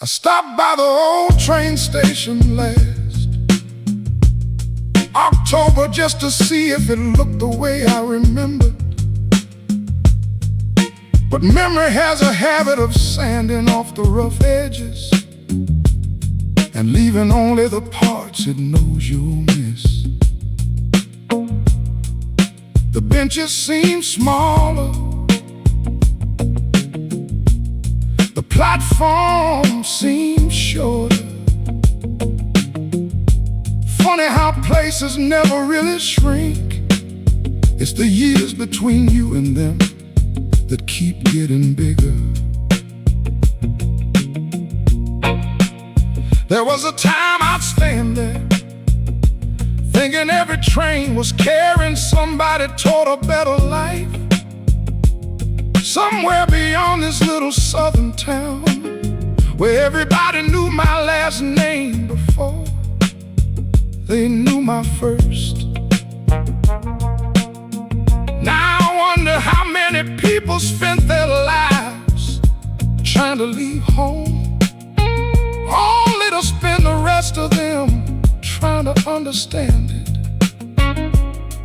I stopped by the old train station last October just to see if it looked the way I remembered. But memory has a habit of sanding off the rough edges and leaving only the parts it knows you'll miss. The benches seem smaller, the platform seems shorter. Funny how places never really shrink. It's the years between you and them that keep getting bigger. There was a time I'd stand there thinking every train was carrying somebody toward a better life, somewhere beyond this little southern town where everybody knew my last name before they knew my first. Now I wonder how many people spent their lives trying to leave home, only to spend the rest of them trying to understand it.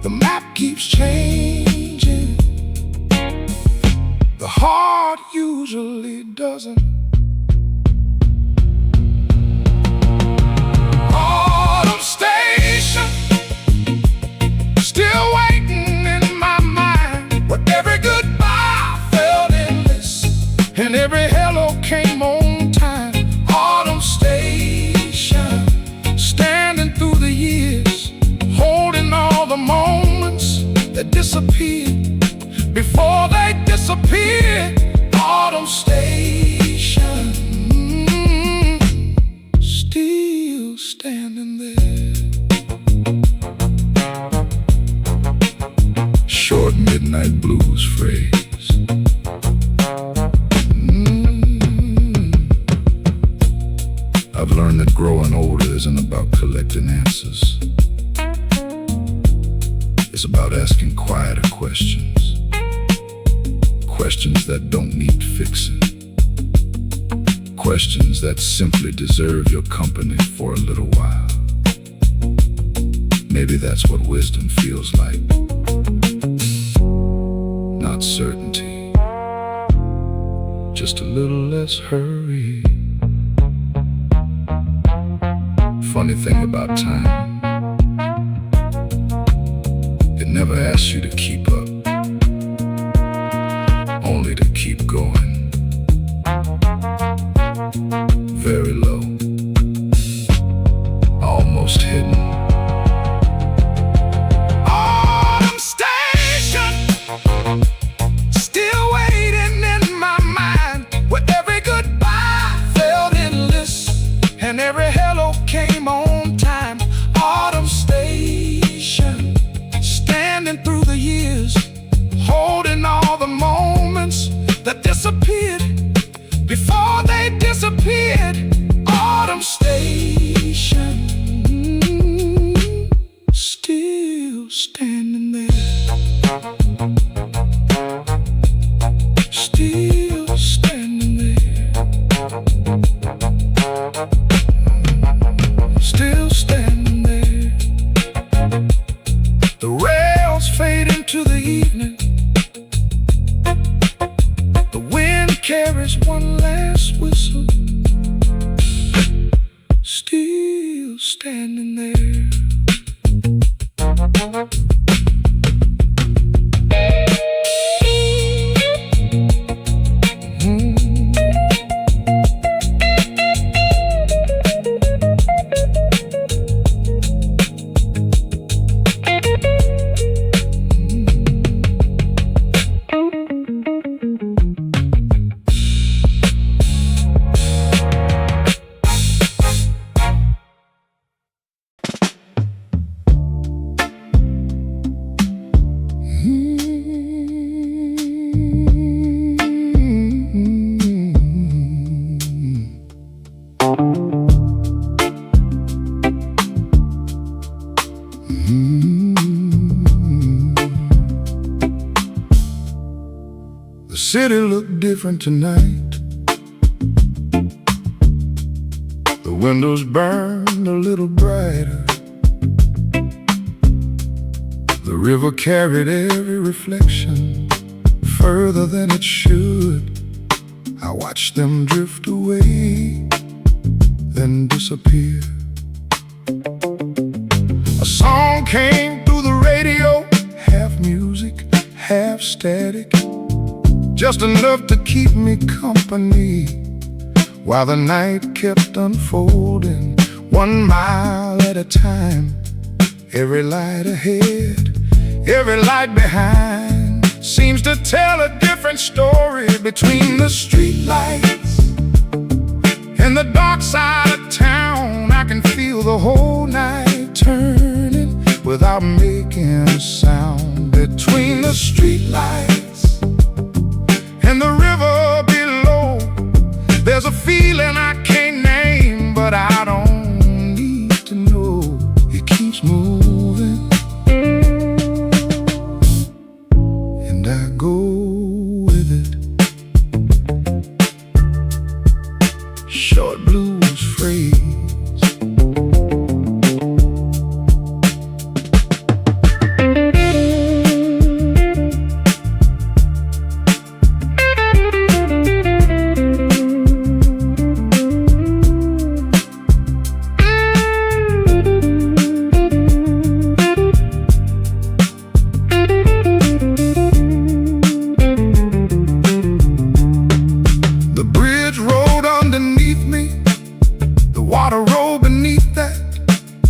The map keeps changing, the heart usually doesn't. Autumn station, still waiting in my mind, where every goodbye felt endless and every hello came on time. Autumn station, standing through the years, holding all the moments that disappeared before they disappeared. Autumn station, still standing there. Short midnight blues phrase. I've learned that growing older isn't about collecting answers. It's about asking quieter questions, questions that don't need fixing, questions that simply deserve your company for a little while. Maybe that's what wisdom feels like. Not certainty, just a little less hurry. Funny thing about time, it never asks you to keep up, only to keep going. Very low, almost hidden. Autumn station, still waiting in my mind, where every goodbye felt endless and every hello came on time. Autumn station, standing through the years, holding all the moments that disappeared before they disappeared. Autumn station, still standing there, still standing there, still standing there. The rails fade into the evening, the wind carries one last whistle, still standing there. The city looked different tonight. windows burned a little brighter. The river carried every reflection further than it should. I watched them drift away, then disappear. A song came through the radio, half music, half static, just enough to keep me company while the night kept unfolding, 1 mile at a time. Every light ahead, every light behind seems to tell a different story. Between the street lights and the dark side of town, I can feel the whole night turning without making a sound. Between the street lights and the river below, there's a feeling I can't name, but I don't need to know. It keeps moving, and I go with it. Short blues phrase.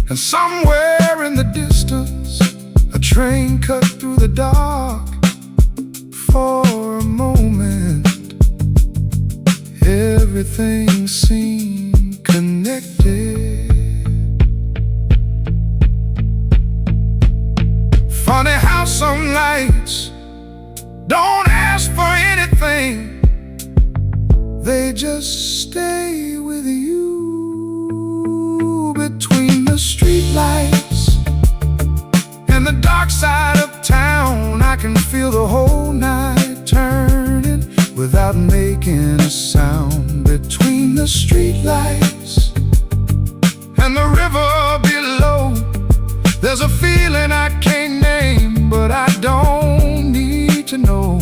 And somewhere in the distance, a train cut through the dark. For a moment, everything seemed connected. Funny how some lights don't ask for anything, they just stay with you. Between the street lights and the dark side of town, I can feel the whole night turning without making a sound. Between the street lights and the river below, there's a feeling I can't name, but I don't need to know.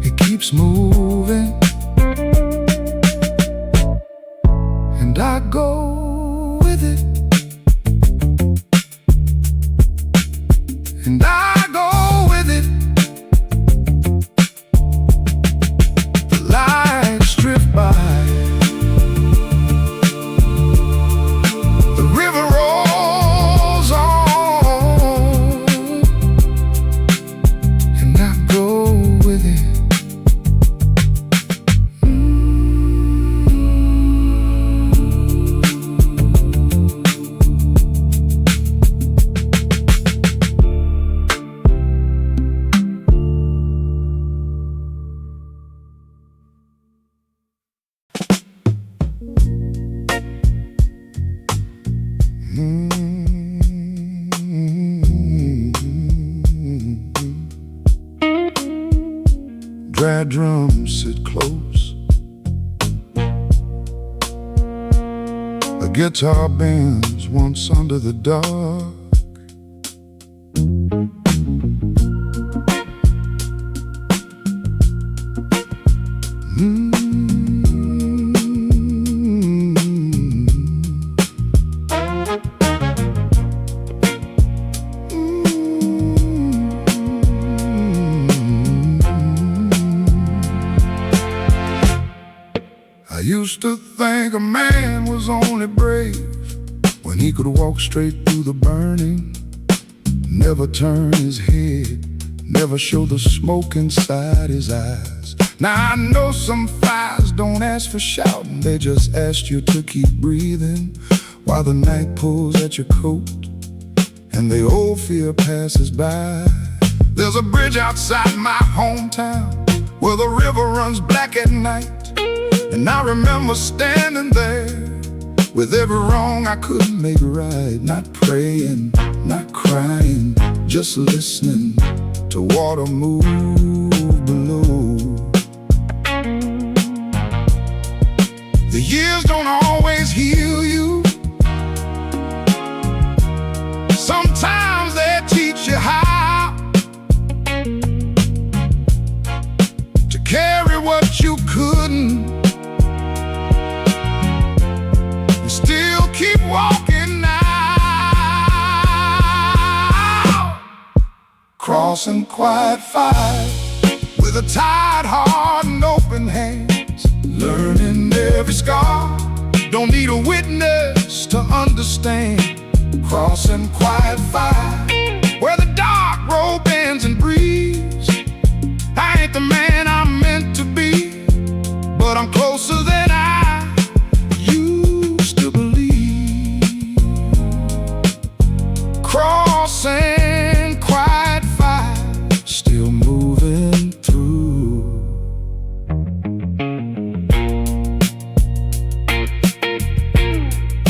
It keeps moving, and I go with it. And I go with it. The lights drift by, the river rolls on, and I go with it. Dry drums sit close, a guitar bends once under the dark. I used to think a man was only brave when he could walk straight through the burning, never turn his head, never show the smoke inside his eyes. Now I know some fires don't ask for shouting, they just ask you to keep breathing while the night pulls at your coat and the old fear passes by. There's a bridge outside my hometown where the river runs black at night, and I remember standing there with every wrong I couldn't make right. Not praying, not crying, just listening to water move below. The years don't always heal you, crossing quiet fire with a tired heart and open hands, learning every scar. Don't need a witness to understand. Crossing quiet fire where the dark road bends and breathes. I ain't the man I'm meant to be, but I'm closer than I used to believe. Crossing quiet fire, still moving through.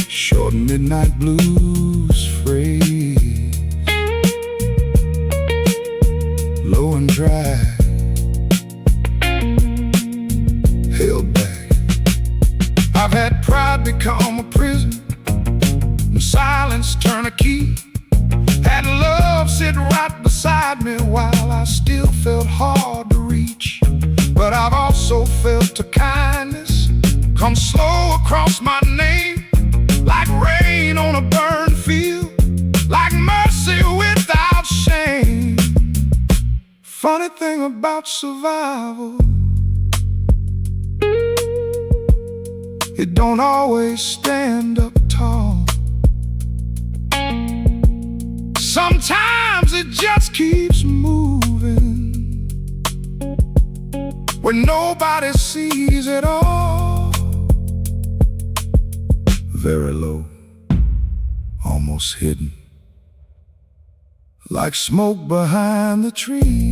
Short midnight blues phrase, low and dry, held back. I've had pride become a prison, and silence turn a key. Had love sit right beside me while I still felt hard to reach. But I've also felt a kindness come slow across my name, like rain on a burned field, like mercy without shame. Funny thing about survival, it don't always stand up tall. Sometimes it just keeps moving when nobody sees it all. Very low, almost hidden, like smoke behind the trees.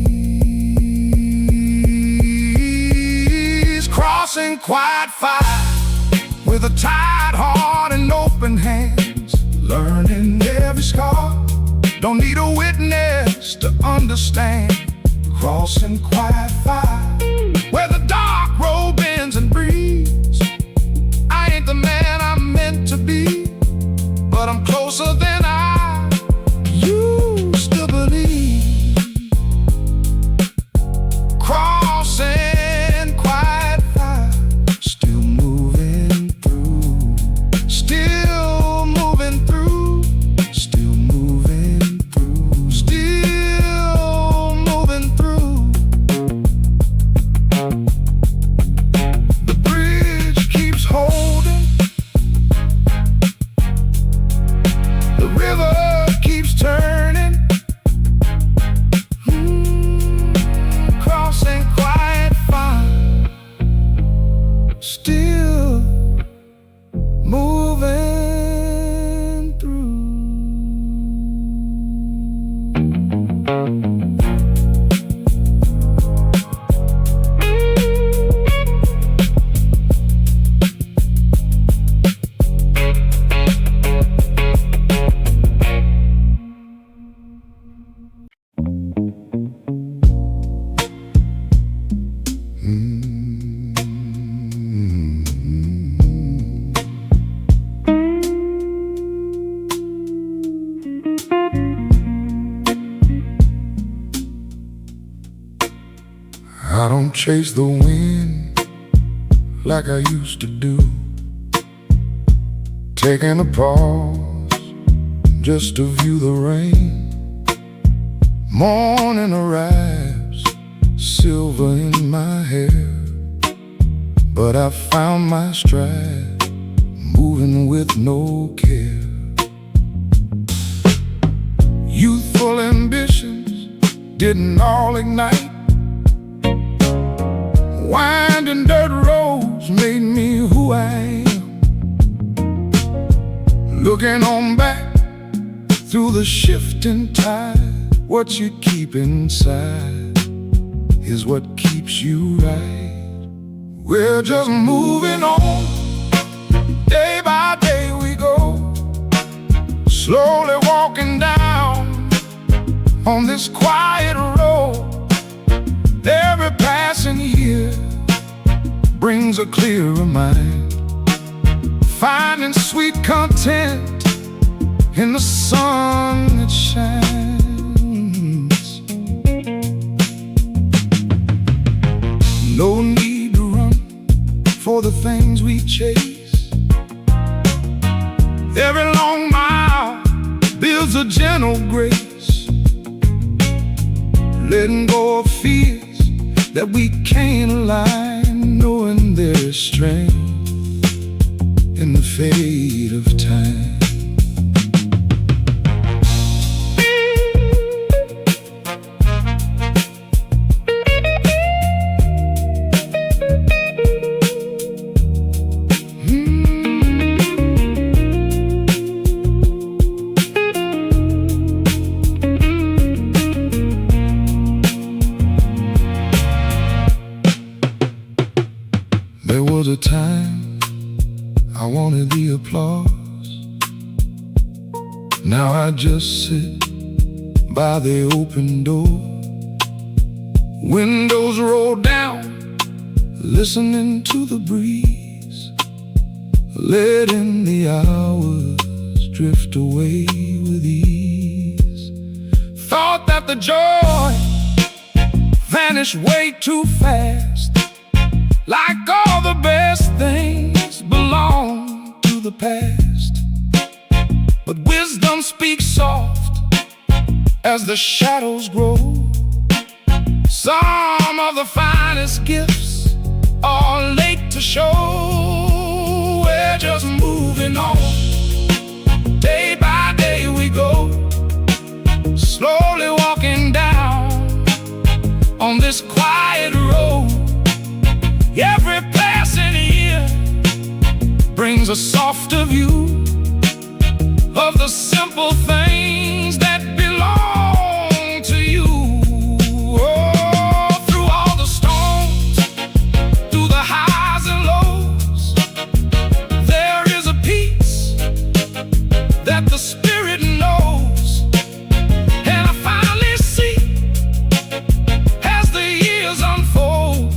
Crossing quiet fire with a tired heart and open hands, learning every scar. Don't need a witness to understand. Crossing quiet fire where the dark road bends and breathes. I ain't the man I'm meant to be, but I'm closer than I used to believe. Crossing quiet fire, still moving through. Still moving through. Still moving through. Still moving through. The bridge keeps holding. The river keeps turning. Crossing quiet fire, still moving through. I don't chase the wind like I used to do, taking a pause just to view the rain. Morning arrives, silver in my hair, but I found my stride, moving with no care. Youthful ambitions didn't all ignite. Winding dirt roads made me who I am. Looking on back through the shifting tide, what you keep inside is what keeps you right. We're just moving on, day by day we go, slowly walking down on this quiet road. Every passing year brings a clearer mind, finding sweet content in the sun that shines. No need to run for the things we chase. Every long mile builds a gentle grace. letting go of fears that we can't align, knowing there is strength in the fade of time. There was a time I wanted the applause. Now I just sit by the open door, windows rolled down, listening to the breeze, letting the hours drift away with ease. Thought that the joy vanished way too fast, like all the best things belong to the past. But wisdom speaks soft as the shadows grow. Some of the finest gifts are late to show. We're just moving on, day by day we go, slowly walking down on this quiet road. Every passing year brings a softer view of the simple things that belong to you. Oh, through all the storms, through the highs and lows, there is a peace that the spirit knows. And I finally see, as the years unfold,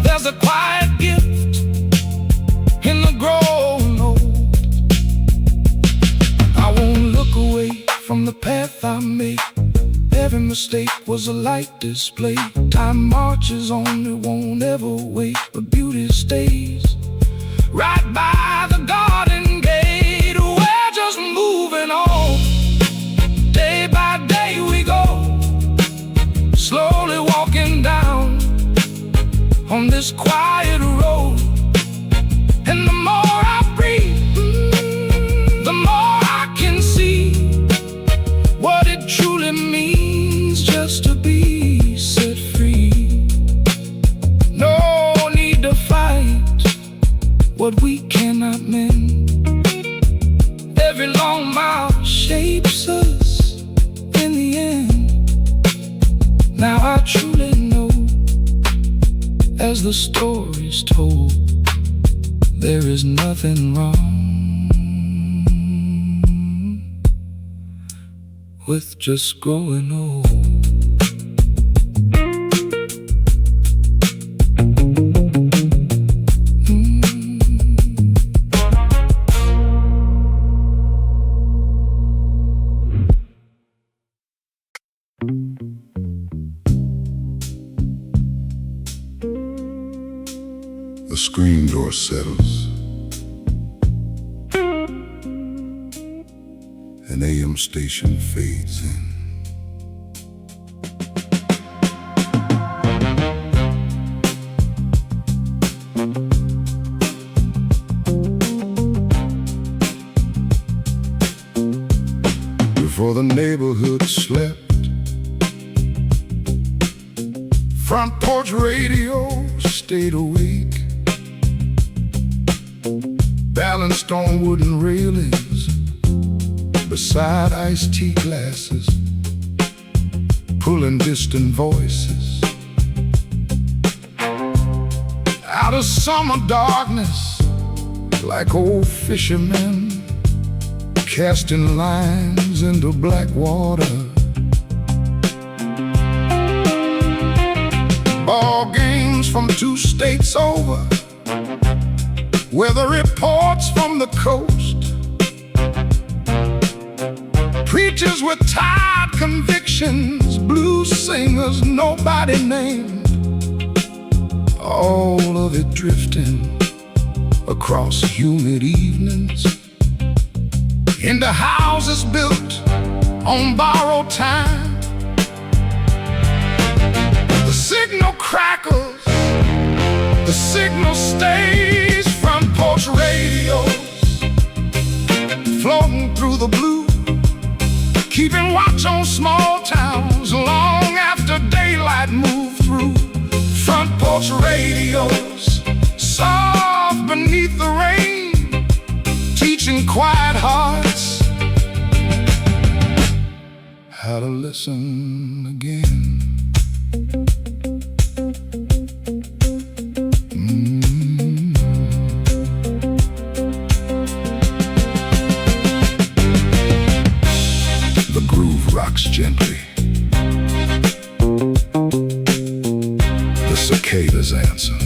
there's a quiet gift in the growing old. I won't look away from the path I made. Every mistake was a light display. Time marches on, it won't ever wait, but beauty stays right by the garden gate. We're just moving on, day by day we go, slowly walking down on this quiet road. And the more I breathe, the more I can see what it truly means just to be set free. No need to fight what we cannot mend. Every long mile shapes us in the end. Now I truly know, as the story's told, there is nothing wrong with just growing old. The screen door settles. An AM station fades in. Before the neighborhood slept, front porch radio stayed awake, balanced on wooden railings beside iced tea glasses, pulling distant voices out of summer darkness, like old fishermen casting lines into black water. Ball games from 2 states over, weather reports from the coast, preachers with tired convictions, blues singers nobody named, all of it drifting across humid evenings into houses built on borrowed time, signal crackles, the signal stays. Front porch radios floating through the blue, keeping watch on small towns long after daylight moved through. Front porch radios, soft beneath the rain, teaching quiet hearts how to listen again. The groove rocks gently, the cicadas answer.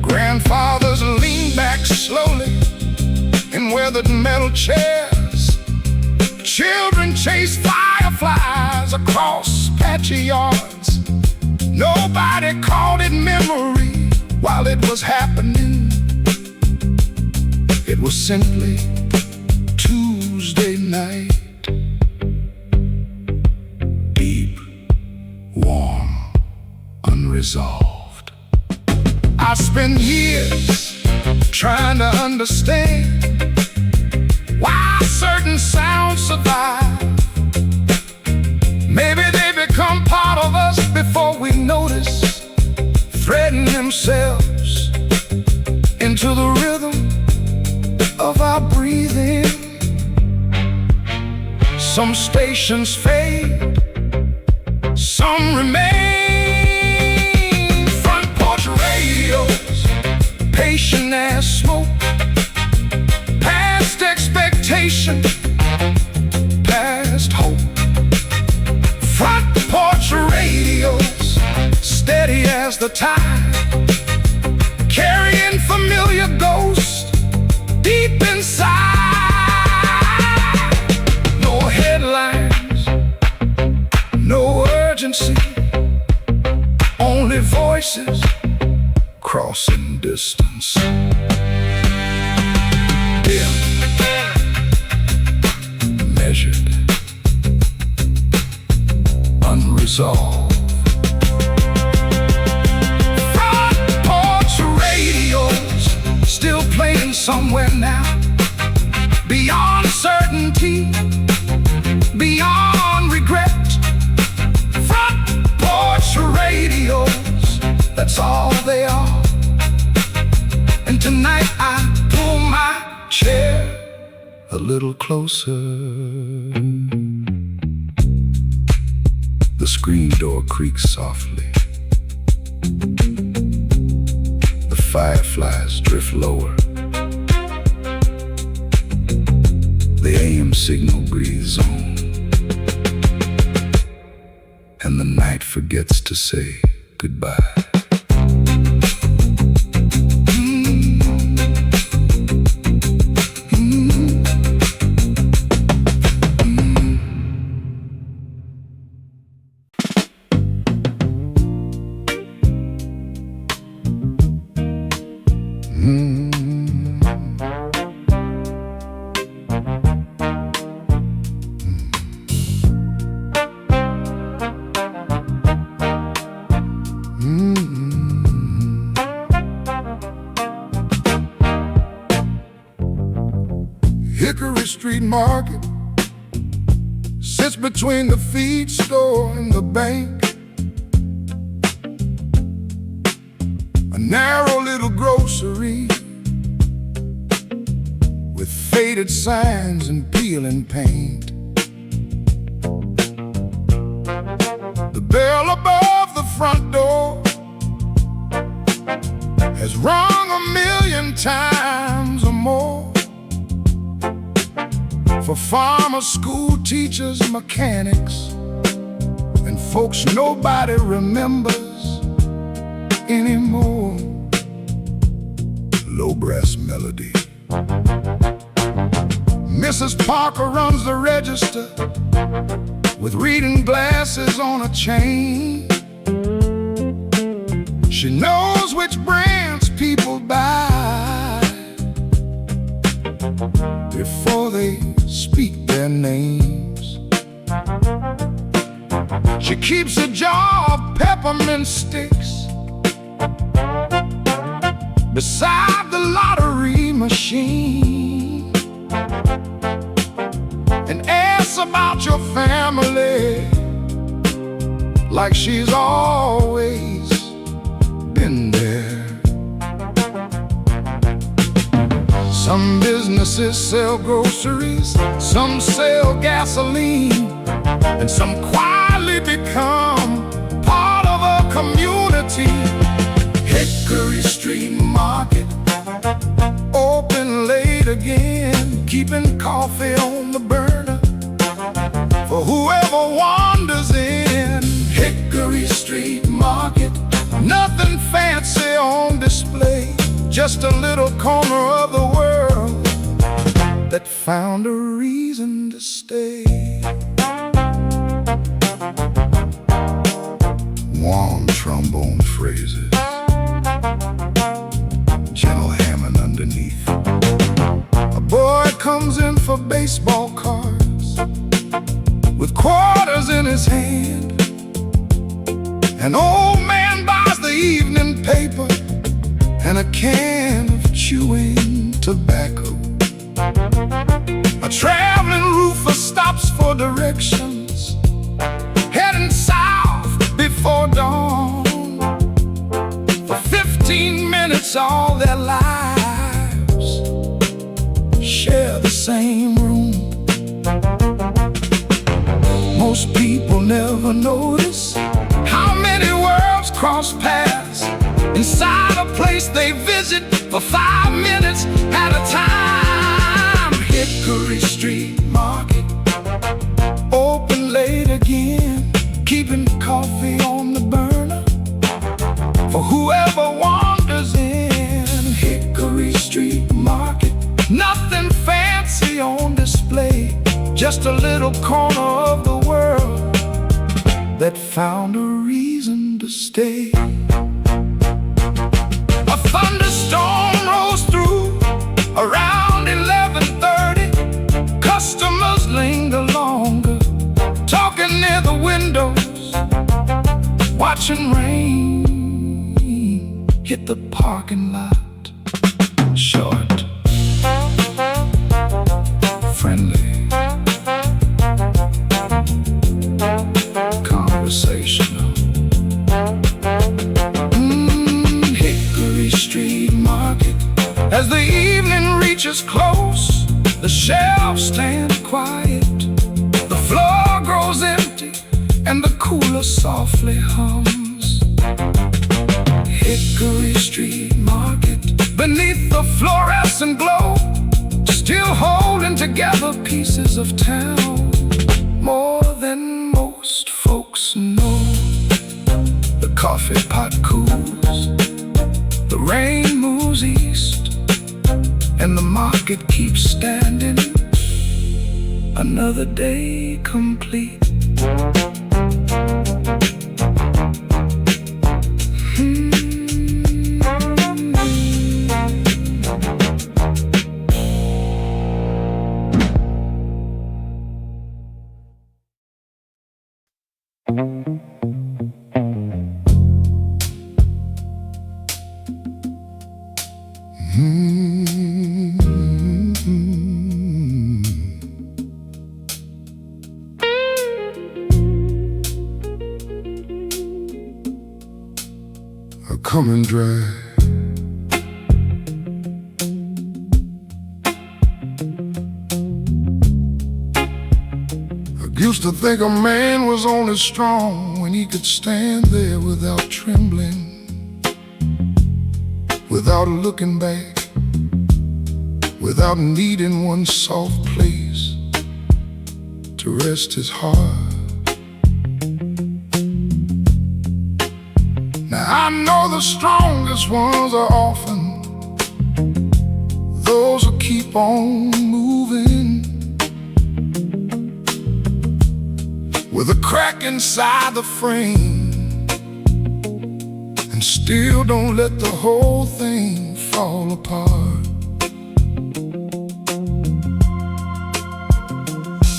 Grandfathers lean back slowly in weathered metal chairs. Children chase fireflies across patchy yards. Nobody called it memory while it was happening. It was simply Tuesday night. Deep, warm, unresolved. I spent years trying to understand why certain sounds survive. Maybe they become part of us before we notice, threading themselves into the rhythm of our breathing. Some stations fade, some remain. Front porch radios, patient as smoke, past expectation, past hope. Front porch radios, steady as the tide, carrying familiar ghosts deep inside. No headlines, no urgency, only voices crossing distance. Dim, measured, unresolved. Front porch radios still playing somewhere now, beyond certainty, beyond regret. Front porch radios, that's all they are. And tonight I pull my chair a little closer. The screen door creaks softly. The fireflies drift lower. The AM signal breathes on, and the night forgets to say goodbye. Hickory Street Market sits between the feed store and the bank. A narrow little grocery with faded signs and peeling paint. The bell above the front door has rung 1,000,000 times or more. For farmers, school teachers, mechanics, and folks nobody remembers anymore. Low brass melody. Mrs. Parker runs the register with reading glasses on a chain. She knows which brands people buy before they speak their names. She keeps a jar of peppermint sticks beside the lottery machine, and asks about your family like she's always been there. Some businesses sell groceries, some sell gasoline, and some quietly become part of a community. Hickory Street Market, open late again, keeping coffee on the burner for whoever wanders in. Hickory Street Market, nothing fancy on display, just a little corner of the world that found a reason to stay. Warm trombone phrases, gentle hammering underneath. A boy comes in for baseball cards with quarters in his hand. An old man buys the evening paper and a can of chewing tobacco. A traveling roofer stops for directions, heading south before dawn. For 15 minutes all their lives share the same room. Most people never notice how many worlds cross paths inside a place they visit for 5 minutes at a time. Hickory Street Market, open late again, keeping coffee on the burner for whoever wanders in. Hickory Street Market, nothing fancy on display, just a little corner of the world that found a reason to stay. A thunderstorm rolls through around 11:30. Customers linger longer, talking near the windows, watching rain hit the parking lot. Short, friendly, conversational. Hickory Street Market, as the evening reaches close, the shelves stand quiet, the floor grows empty, and the cooler softly hums. Hickory Street Market, beneath the fluorescent glow, still holding together pieces of town more than most folks know. The coffee pot cools, the rain moves east, and the market keeps standing, another day complete. Coming dry. I used to think a man was only strong when he could stand there without trembling, without looking back, without needing one soft place to rest his heart. I know the strongest ones are often those who keep on moving, with a crack inside the frame, and still don't let the whole thing fall apart.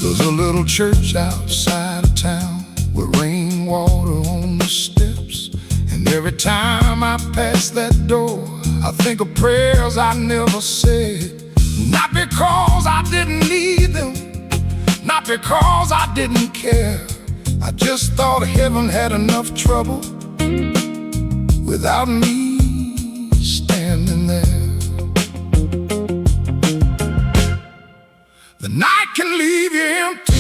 There's a little church outside of town where rain and water on the steps. And every time I pass that door, I think of prayers I never said. Not because I didn't need them, not because I didn't care. I just thought heaven had enough trouble without me standing there. The night can leave you empty,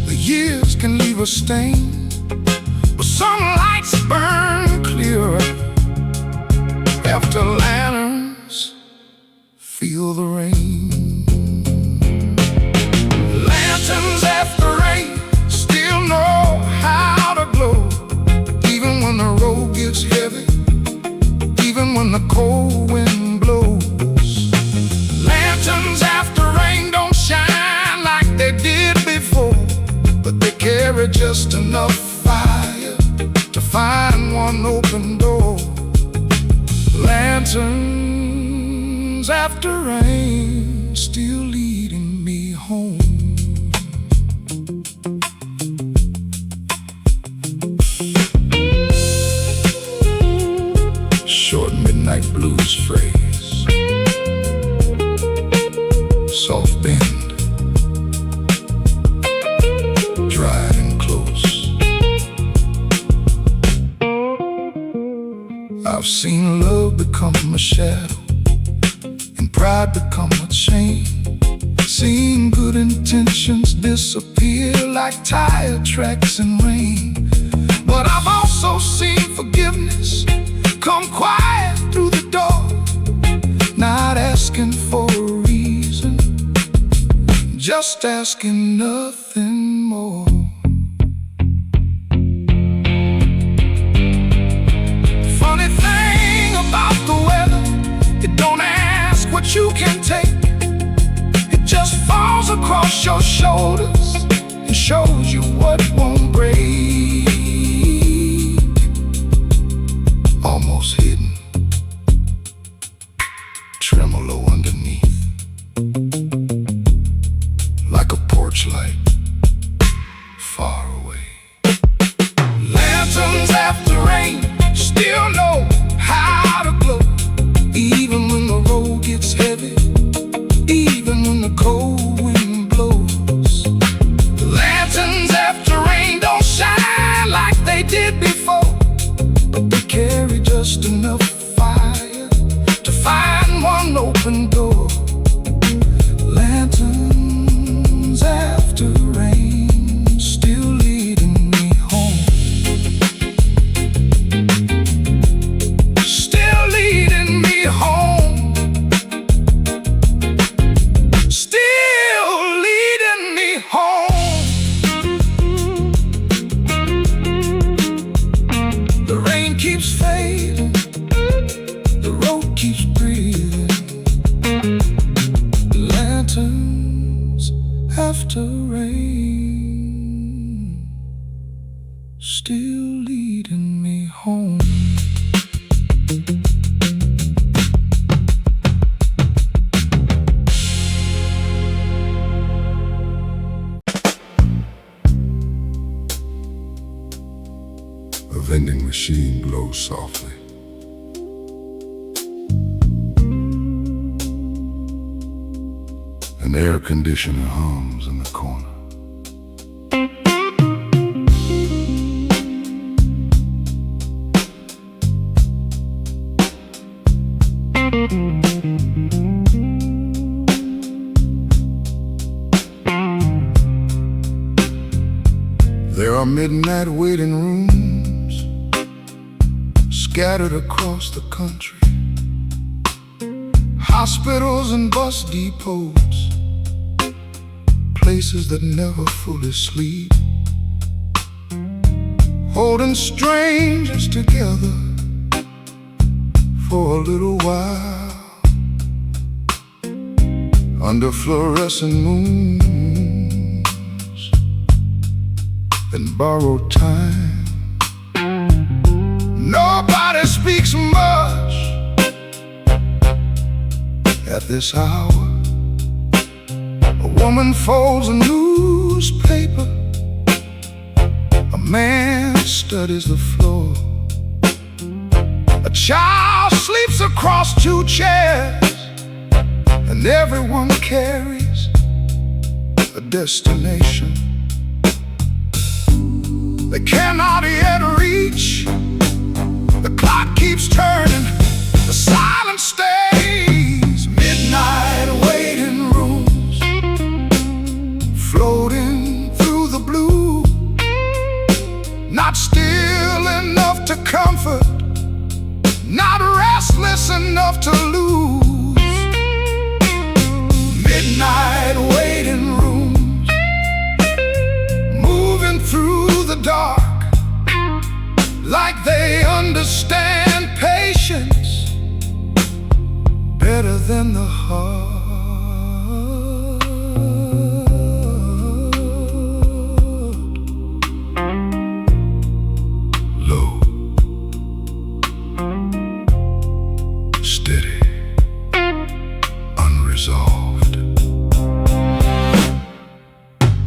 the years can leave a stain, but some lights burn clearer after lanterns feel the rain. Lanterns after rain still know how to glow, even when the road gets heavy, even when the cold wind blows. Lanterns after rain don't shine like they did before, but they carry just enough fire to find one open door. Lanterns after rain still leading me home. Short midnight blues phrase, soft bend, dry and close. I've seen love become a shadow and pride become a chain, seen good intentions disappear like tire tracks in rain. But I've also seen forgiveness come quiet through the door, not asking for a reason, just asking nothing more. Funny thing about the weather, it don't ask what you can take. It just falls across your shoulders and shows you what won't break. Almost hidden, tremolo underneath, like a porch light far away. Lanterns after rain still know how to glow, even when the road gets heavy, even when the cold wind blows. Lanterns after rain don't shine like they did before, but they carry just enough fire to find one open door. Lanterns after rain still leading me home, still leading me home, still leading me home. The rain keeps fading, the road keeps breathing. Lanterns after rain still leading me home. A vending machine blows softly. An air conditioner hums in the corner. There are midnight waiting rooms scattered across the country, hospitals and bus depots, places that never fully sleep, holding strangers together for a little while under fluorescent moons and borrowed time. Nobody speaks much at this hour. A woman folds a newspaper, a man studies the floor. A child sleeps across two chairs, and everyone carries a destination they cannot yet reach. The clock keeps turning, the silence stays. Midnight waiting rooms, floating through the blue, not still enough to comfort, not restless enough to lose. Midnight waiting rooms, moving through the dark, like they understand patience better than the heart. Low, steady, unresolved.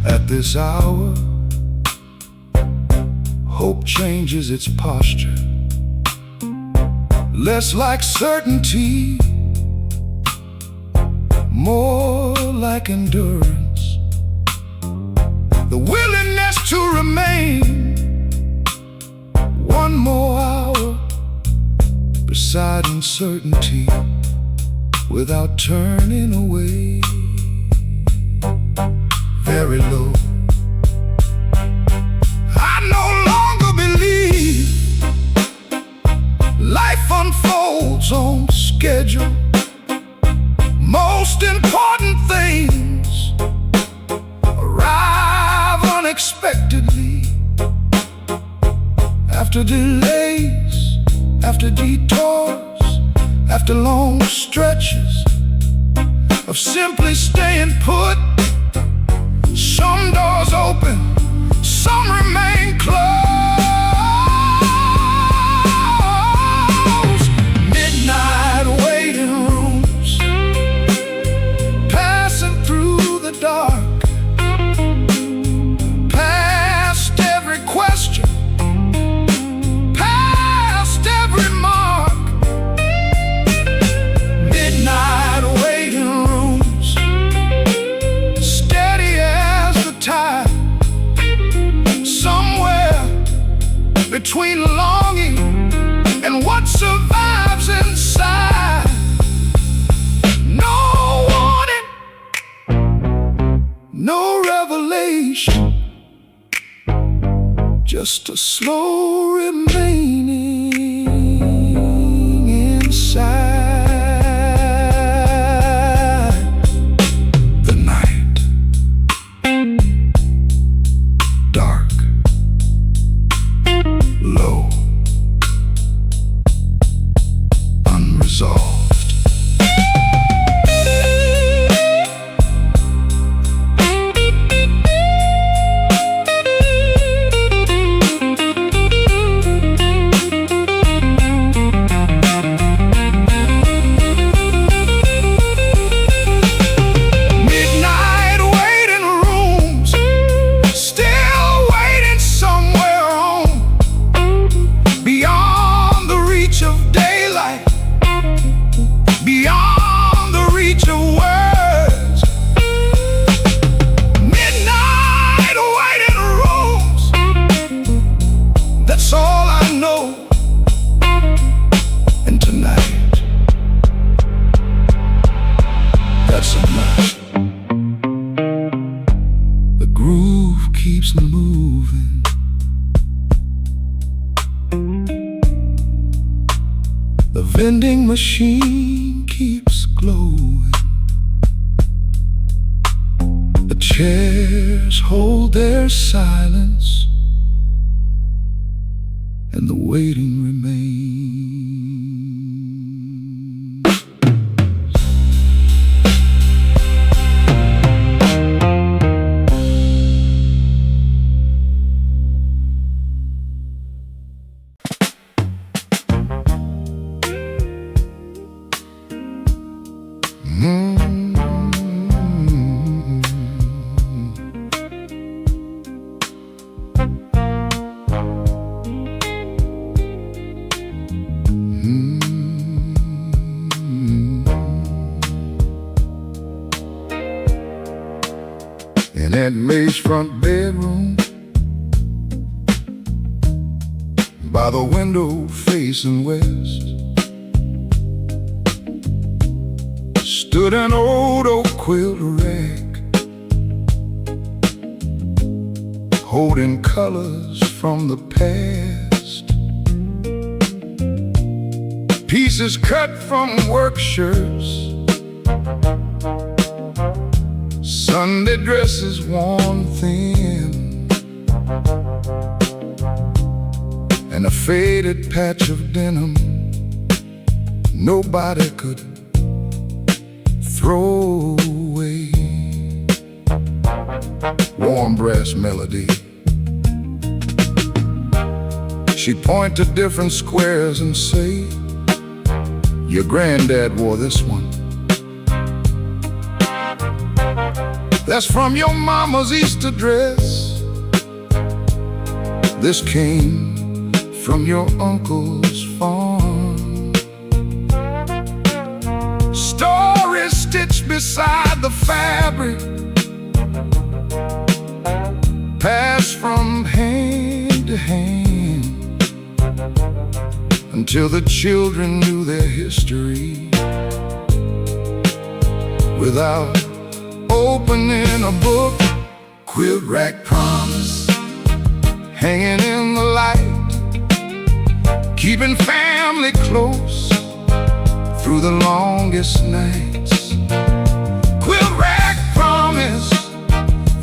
At this hour, hope changes its posture, less like certainty, more like endurance. The willingness to remain one more hour beside uncertainty without turning away. Very low, life unfolds on schedule. Most important things arrive unexpectedly. After delays, after detours, after long stretches of simply staying put, some doors open, some remain closed. Dark, past every question, past every mark. Midnight waiting rooms, steady as the tide, somewhere between longing and what survives inside. No revelation, just a slow remaining inside the night. Dark, low, unresolved. Beyond the reach of words. Midnight waiting rooms, that's all I know. And tonight, that's enough. The groove keeps moving, the vending machine keeps glowing. The chairs hold their silence, and the waiting remains. Aunt May's front bedroom, by the window facing west, stood an old oak quilt rack, holding colors from the past, pieces cut from work shirts, Sunday dresses worn thin, and a faded patch of denim nobody could throw away. Warm brass melody. She'd point to different squares and say, "Your granddad wore this one. That's from your mama's Easter dress. This came from your uncle's farm." Stories stitched beside the fabric, passed from hand to hand, until the children knew their history without opening a book. Quilt rack promise, hanging in the light, keeping family close through the longest nights. Quilt rack promise,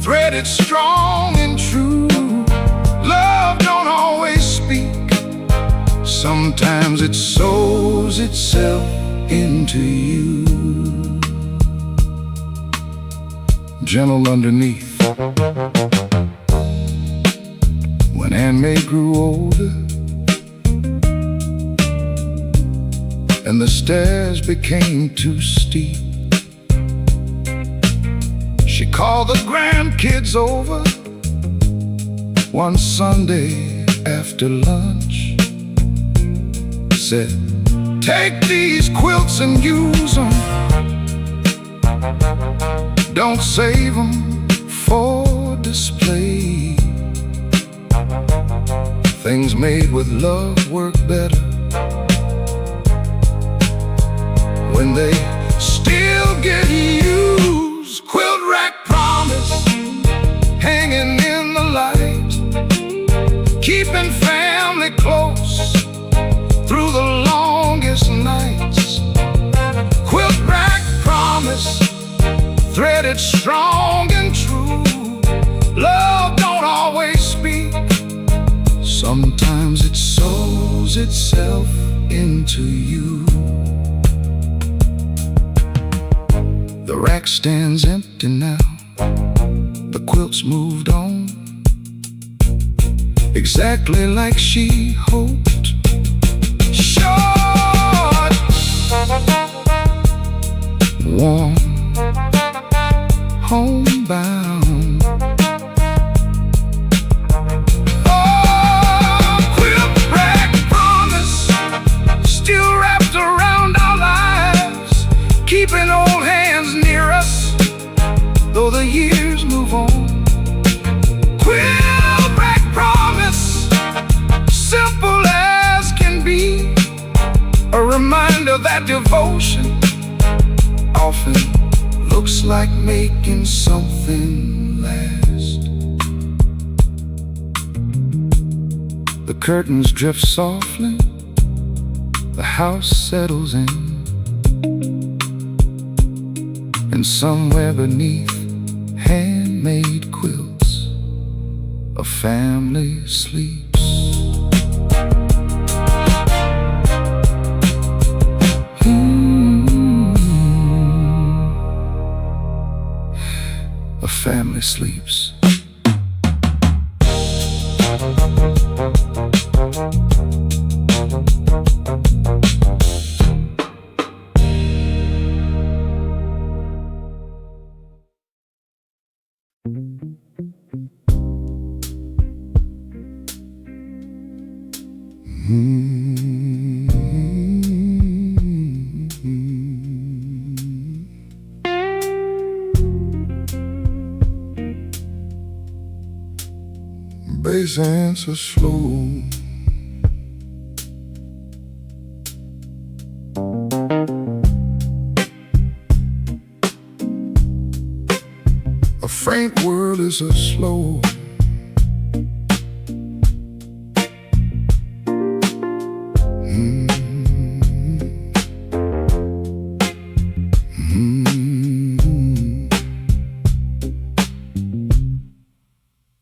threaded strong and true. Love don't always speak, sometimes it sews itself into you. Gentle underneath. When Aunt May grew older and the stairs became too steep, she called the grandkids over one Sunday after lunch, said, "Take these quilts and use them. Don't save them for display. Things made with love work better when they still get used." Quilt rack promise, hanging in the light, keeping family close through the longest nights. Quilt rack promise, threaded strong and true. Love don't always speak, sometimes it sews itself into you. The rack stands empty now, the quilt's moved on, exactly like she hoped. Short, warm, homebound. Oh, quilt rack promise, still wrapped around our lives, keeping old hands near us, though the years move on. Quilt rack promise, simple as can be, a reminder that devotion often looks like making something last. The curtains drift softly, the house settles in, and somewhere beneath handmade quilts, a family sleeps. A family sleeps. always answer slow. A faint word is a slow.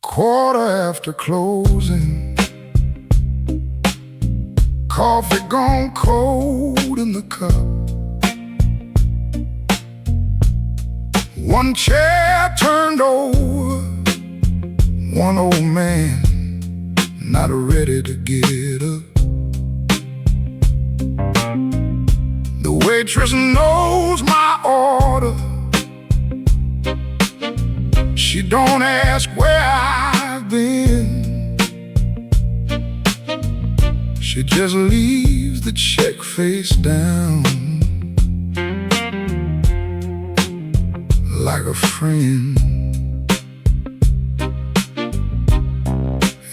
Quarter after closing, coffee gone cold in the cup. One chair turned over, one old man not ready to get up. The waitress knows my order. She don't ask where I've been. She just leaves the check face down, like a friend.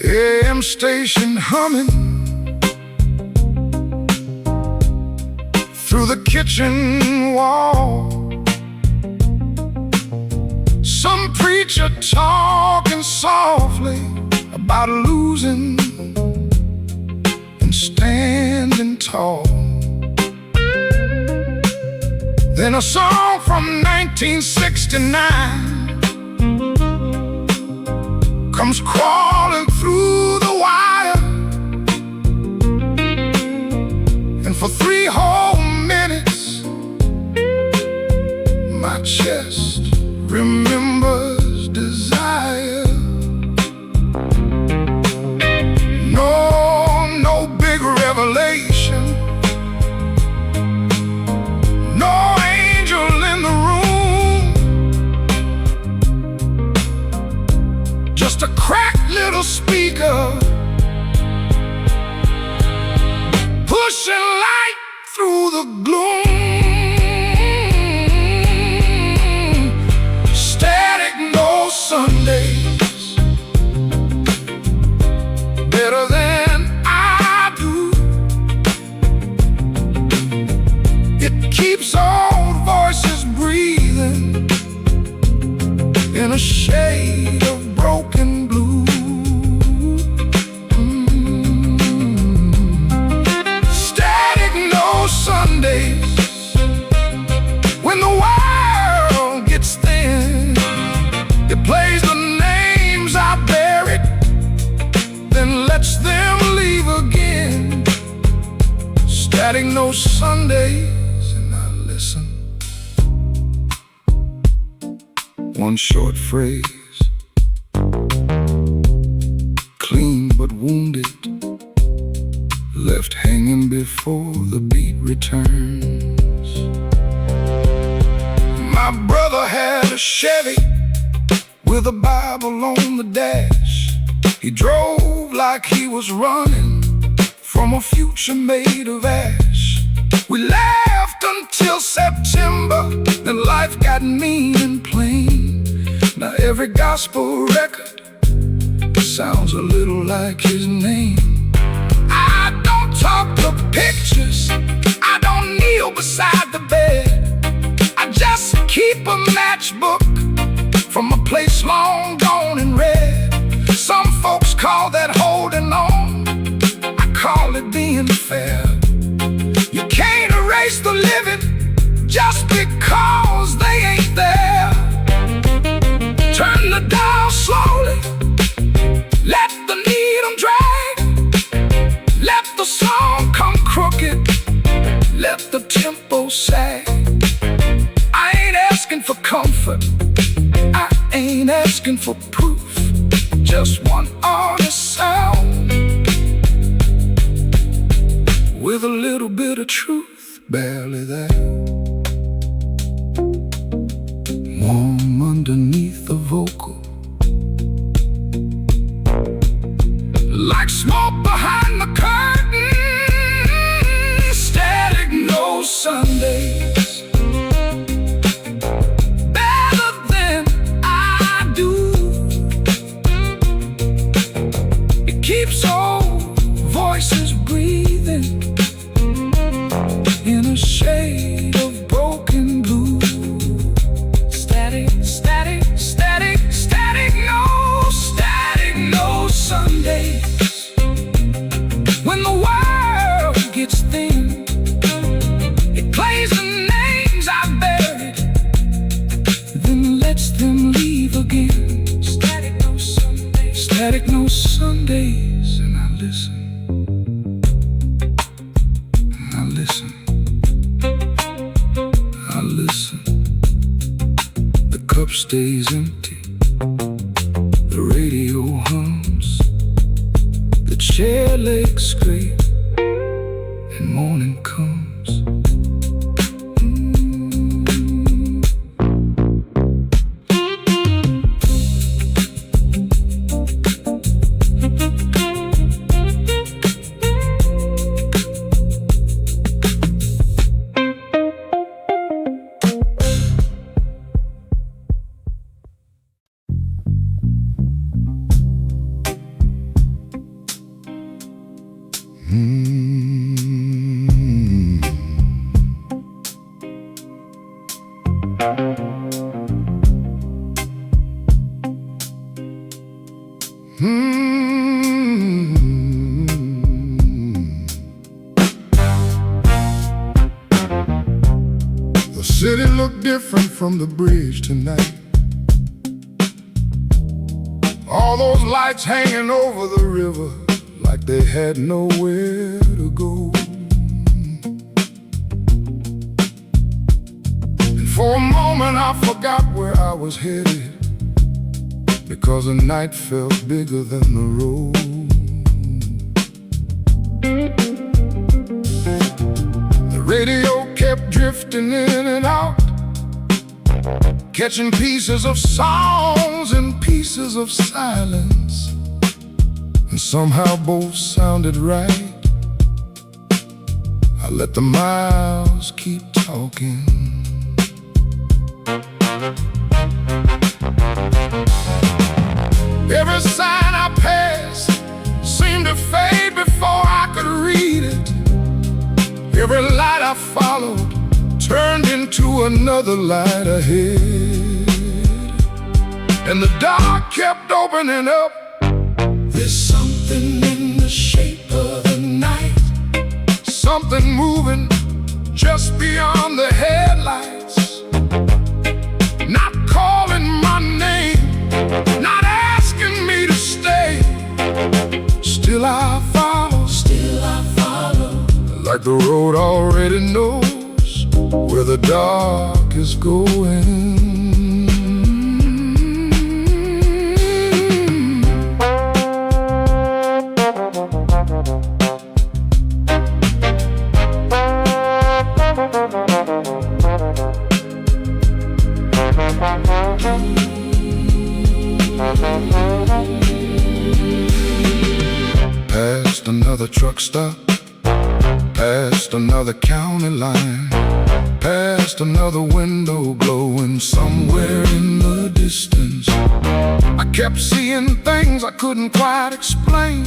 AM station humming through the kitchen wall. Some preacher talking softly about losing and standing tall. Then a song from 1969 comes crawling through the wire, and for 3 whole minutes my chest remembers desire. No big revelation, no angel in the room, just a cracked little speaker pushing light through the gloom. Sundays better than I do. It keeps old voices breathing in a shade of broken blue. Static no Sundays when the world gets thin. It plays the names I buried, then lets them leave again. Static no Sundays, and I listen. One short phrase, clean but wounded, left hanging before the beat returns. My brother had a Chevy with a Bible on the dash. He drove like he was running from a future made of ash. We laughed until September, then life got mean and plain. Now every gospel record sounds a little like his name. I don't talk to pictures, I don't kneel beside the bed. I just keep a matchbook from a place long gone and red. Some folks call that holding on, I call it being fair. You can't erase the living just because they ain't there. Turn the dial slowly, let the needle drag, let the song come crooked, let the tempo sag. I ain't asking for comfort, I ain't asking for proof, just one honest sound with a little bit of truth, barely that. Warm underneath the vocal, like smoke behind the curtain. Static no Sundays better than I do. days and I listen. I listen. I listen. The cup stays empty. The radio hums. The chair legs scrape. And morning comes. The city looked different from the bridge tonight. All those lights hanging over the river like they had nowhere to go. And for a moment I forgot where I was headed, because the night felt bigger than the road. The radio kept drifting in and out, catching pieces of songs and pieces of silence, and somehow both sounded right. I let the miles keep talking. Every sign I passed seemed to fade before I could read it. Every light I followed turned into another light ahead. And the dark kept opening up. There's something in the shape of the night, something moving just beyond the headlights, not calling my name, not asking me to stay. Still I follow, like the road already knows where the dark is going. Past another truck stop, past another county line, past another window glowing somewhere in the distance. I kept seeing things I couldn't quite explain,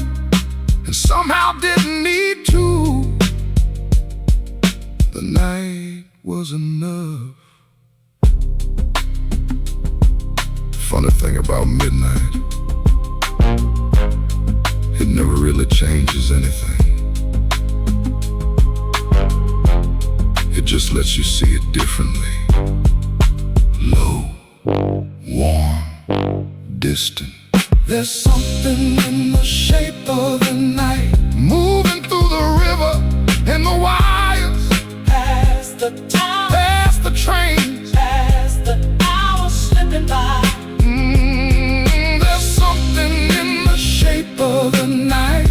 and somehow didn't need to. The night was enough. Funny thing about midnight, it never really changes anything. It just lets you see it differently. Low, warm, distant. There's something in the shape of the night, moving through the river and the wires, Past the town, past the trains, past the hours slipping by. There's something in the shape of the night,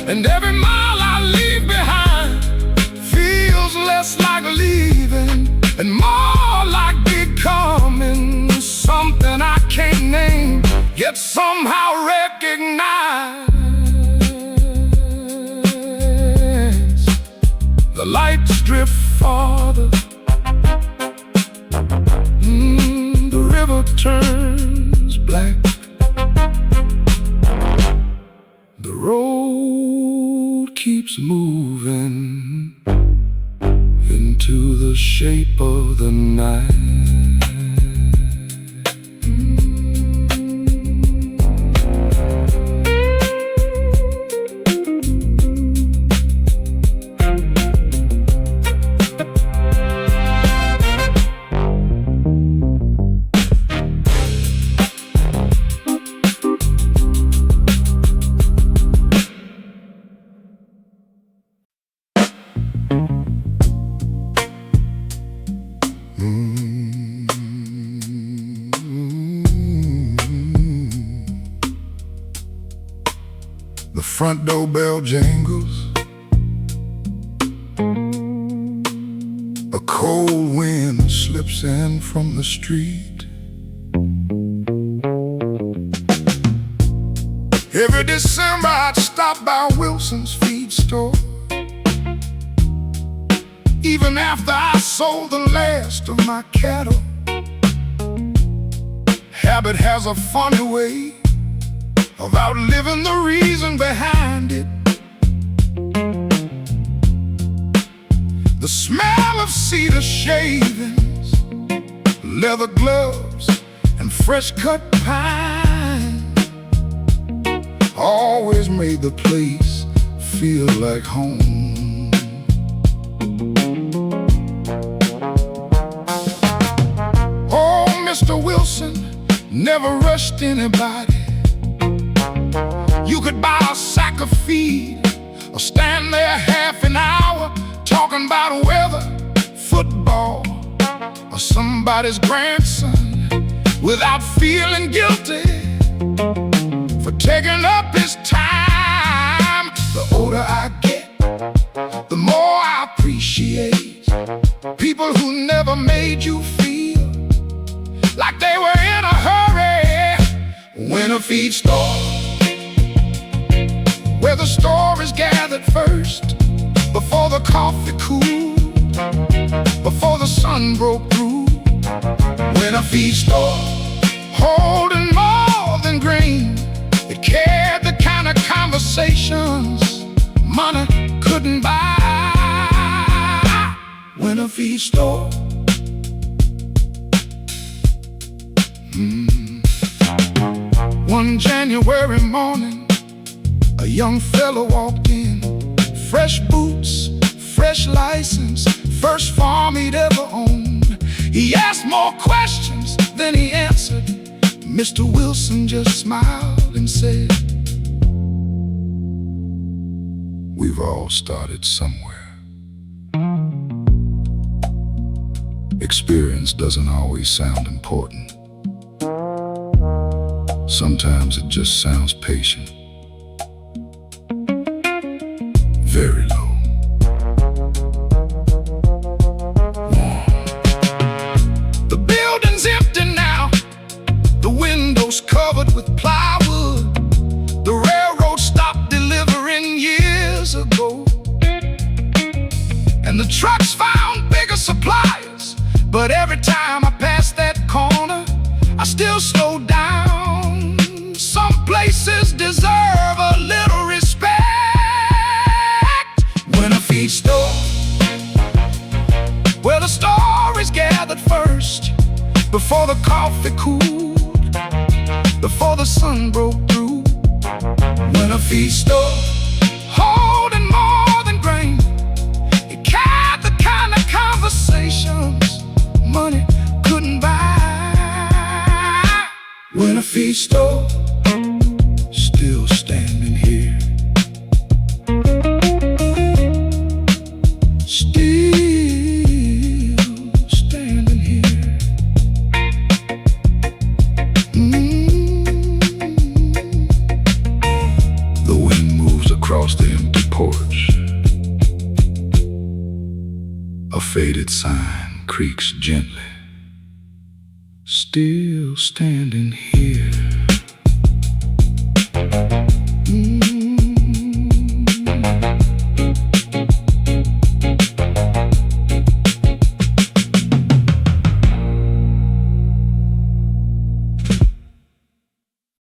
and every mile I leave behind feels less like leaving and more like becoming something I can't name, yet somehow recognize. The lights drift farther, the river turns black, the road keeps moving into the shape of the night. Mm. The front door bell jangles. A cold wind slips in from the street. Every December I'd stop by Wilson's feed store, even after I sold the last of my cattle. Habit has a funny way of outliving the reason behind it. The smell of cedar shavings, leather gloves, and fresh cut pine always made the place feel like home. Oh, Mr. Wilson never rushed anybody. You could buy a sack of feed or stand there half an hour talking about weather, football, or somebody's grandson without feeling guilty for taking up his time. The older I get, the more I appreciate people who never made you feel like they were in a hurry. When a feed store, where the store is gathered first, before the coffee cooled, before the sun broke through. When a feed store, holding more than grain, it carried the kind of conversations money couldn't buy. When a feed store, One January morning, a young fella walked in, fresh boots, fresh license, first farm he'd ever owned. He asked more questions than he answered. Mr. Wilson just smiled and said, "We've all started somewhere. Experience doesn't always sound important. Sometimes it just sounds patient. Very low. Warm. The building's empty now, the windows covered with plywood. The railroad stopped delivering years ago, and the trucks found bigger suppliers. But every time I pass that corner, I still slow down. Some places deserve a little respect. When a feed store, where the stories gathered first, before the coffee cooled, before the sun broke through. When a feed store, holding more than grain, it carried the kind of conversations money couldn't buy. When a feed store, still standing here, still standing here. The wind moves across the empty porch. A faded sign creaks gently. Still standing here.